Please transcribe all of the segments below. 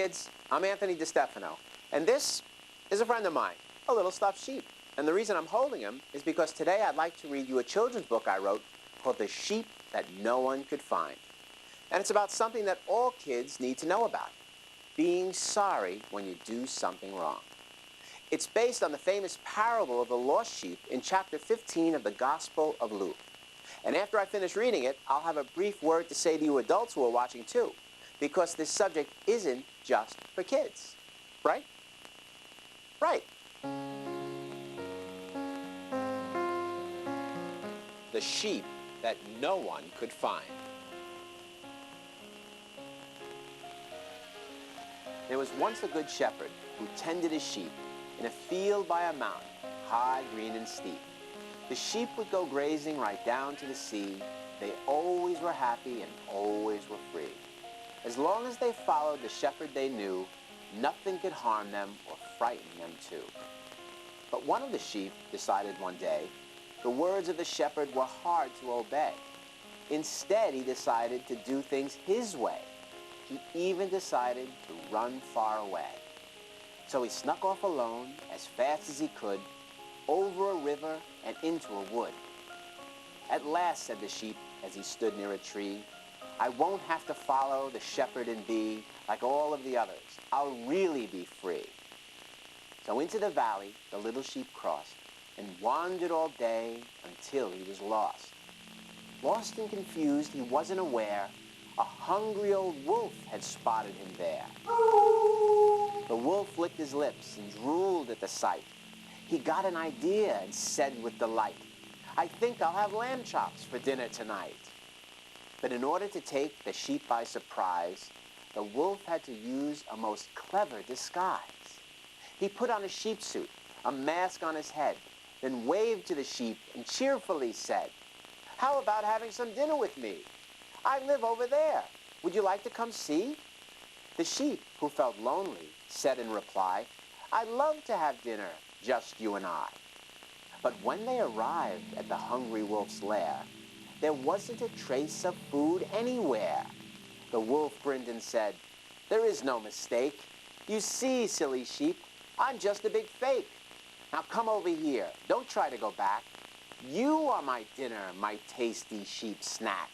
kids, I'm Anthony DiStefano, and this is a friend of mine, a little stuffed sheep. And the reason I'm holding him is because today I'd like to read you a children's book I wrote called The Sheep That No One Could Find. And it's about something that all kids need to know about, being sorry when you do something wrong. It's based on the famous parable of the lost sheep in chapter 15 of the Gospel of Luke. And after I finish reading it, I'll have a brief word to say to you adults who are watching too, because this subject isn't just for kids, right? Right. The sheep that no one could find. There was once a good shepherd who tended his sheep in a field by a mountain, high, green, and steep. The sheep would go grazing right down to the sea. They always were happy and always were free. As long as they followed the shepherd they knew, nothing could harm them or frighten them too. But one of the sheep decided one day the words of the shepherd were hard to obey. Instead, he decided to do things his way. He even decided to run far away. So he snuck off alone as fast as he could, over a river and into a wood. At last, said the sheep as he stood near a tree, I won't have to follow the shepherd and be like all of the others. I'll really be free. So into the valley the little sheep crossed and wandered all day until he was lost. Lost and confused, he wasn't aware a hungry old wolf had spotted him there. The wolf licked his lips and drooled at the sight. He got an idea and said with delight, I think I'll have lamb chops for dinner tonight. But in order to take the sheep by surprise, the wolf had to use a most clever disguise. He put on a sheep suit, a mask on his head, then waved to the sheep and cheerfully said, How about having some dinner with me? I live over there. Would you like to come see? The sheep, who felt lonely, said in reply, I'd love to have dinner, just you and I. But when they arrived at the hungry wolf's lair, there wasn't a trace of food anywhere. The wolf grinned and said, There is no mistake. You see, silly sheep, I'm just a big fake. Now come over here. Don't try to go back. You are my dinner, my tasty sheep snack.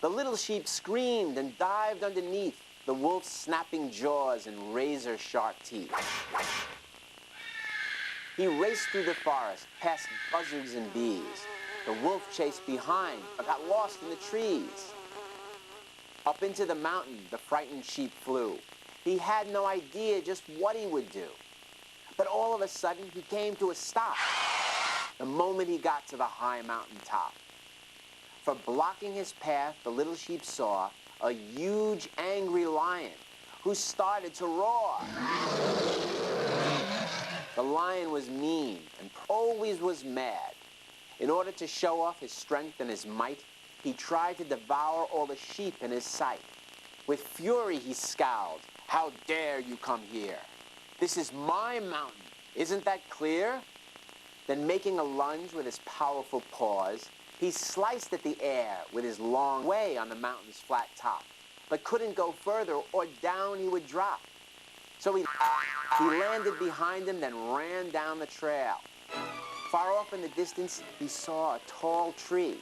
The little sheep screamed and dived underneath the wolf's snapping jaws and razor-sharp teeth. He raced through the forest, past buzzards and bees. The wolf chased behind, but got lost in the trees. Up into the mountain, the frightened sheep flew. He had no idea just what he would do. But all of a sudden, he came to a stop the moment he got to the high mountain top. For blocking his path, the little sheep saw a huge, angry lion who started to roar. The lion was mean and always was mad. In order to show off his strength and his might, he tried to devour all the sheep in his sight. With fury, he scowled, How dare you come here? This is my mountain. Isn't that clear? Then making a lunge with his powerful paws, he sliced at the air with his long way on the mountain's flat top, but couldn't go further or down he would drop. So he landed behind him, then ran down the trail. Far off in the distance, he saw a tall tree.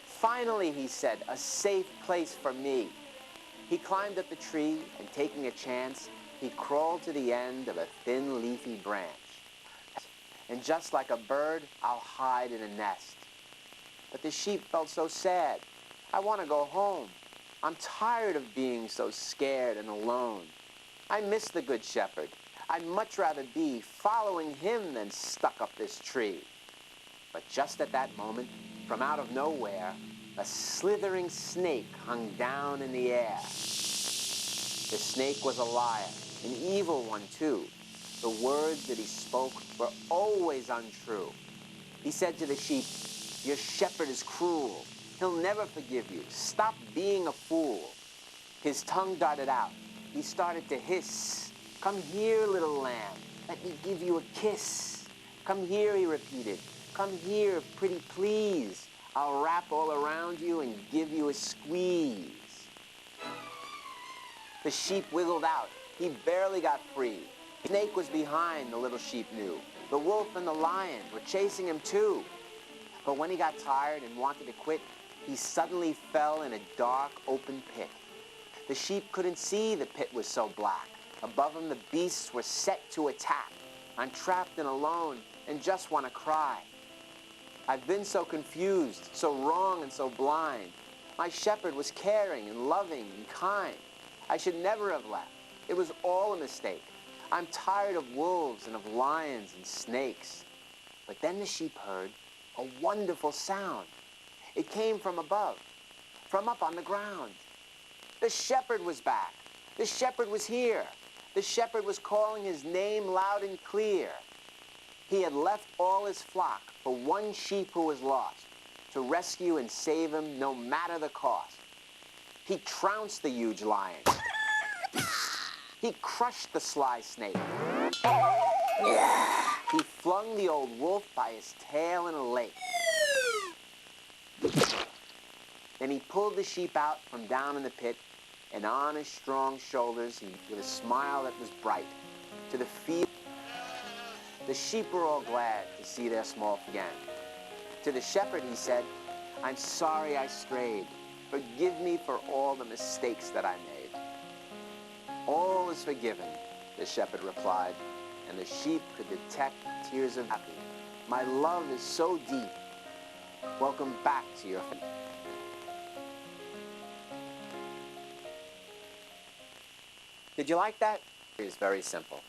Finally, he said, a safe place for me. He climbed up the tree, and taking a chance, he crawled to the end of a thin, leafy branch. And just like a bird, I'll hide in a nest. But the sheep felt so sad. I want to go home. I'm tired of being so scared and alone. I miss the Good Shepherd. I'd much rather be following him than stuck up this tree. But just at that moment, from out of nowhere, a slithering snake hung down in the air. The snake was a liar, an evil one too. The words that he spoke were always untrue. He said to the sheep, Your shepherd is cruel. He'll never forgive you. Stop being a fool. His tongue darted out. He started to hiss. Come here, little lamb. Let me give you a kiss. Come here, he repeated. Come here, pretty please. I'll wrap all around you and give you a squeeze. The sheep wiggled out. He barely got free. The snake was behind, the little sheep knew. The wolf and the lion were chasing him too. But when he got tired and wanted to quit, he suddenly fell in a dark, open pit. The sheep couldn't see the pit was so black. Above him, the beasts were set to attack. I'm trapped and alone and just want to cry. I've been so confused, so wrong and so blind. My shepherd was caring and loving and kind. I should never have left. It was all a mistake. I'm tired of wolves and of lions and snakes. But then the sheep heard a wonderful sound. It came from above, from up on the ground. The shepherd was back. The shepherd was here. The shepherd was calling his name loud and clear. He had left all his flock for one sheep who was lost, to rescue and save him no matter the cost. He trounced the huge lion. He crushed the sly snake. He flung the old wolf by his tail in a lake. Then he pulled the sheep out from down in the pit, and on his strong shoulders, with a smile that was bright, to the field. The sheep were all glad to see their small friend again. To the shepherd he said, "I'm sorry I strayed. Forgive me for all the mistakes that I made." "All is forgiven," the shepherd replied, and the sheep could detect tears of happiness. "My love is so deep. Welcome back to your family." Did you like that? It is very simple.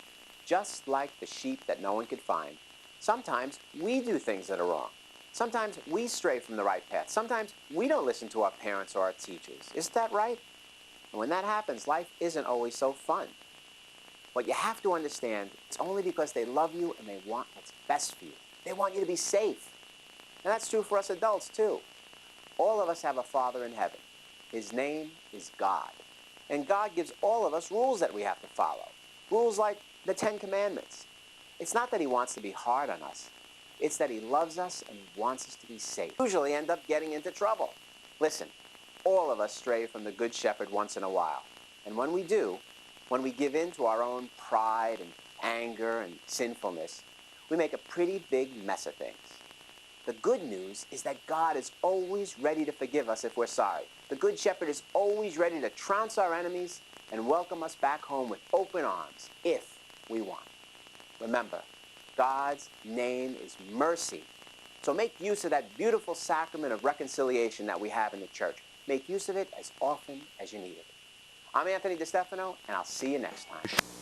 Just like the sheep that no one could find, sometimes we do things that are wrong. Sometimes we stray from the right path. Sometimes we don't listen to our parents or our teachers. Isn't that right? And when that happens, life isn't always so fun. What you have to understand, it's only because they love you and they want what's best for you. They want you to be safe. And that's true for us adults, too. All of us have a Father in heaven. His name is God. And God gives all of us rules that we have to follow. Rules like the 10 Commandments. It's not that he wants to be hard on us. It's that he loves us and he wants us to be safe. We usually end up getting into trouble. Listen, all of us stray from the Good Shepherd once in a while. And when we do, when we give in to our own pride and anger and sinfulness, we make a pretty big mess of things. The good news is that God is always ready to forgive us if we're sorry. The Good Shepherd is always ready to trounce our enemies and welcome us back home with open arms, if we want. Remember, God's name is mercy. So make use of that beautiful sacrament of reconciliation that we have in the church. Make use of it as often as you need it. I'm Anthony DeStefano, and I'll see you next time.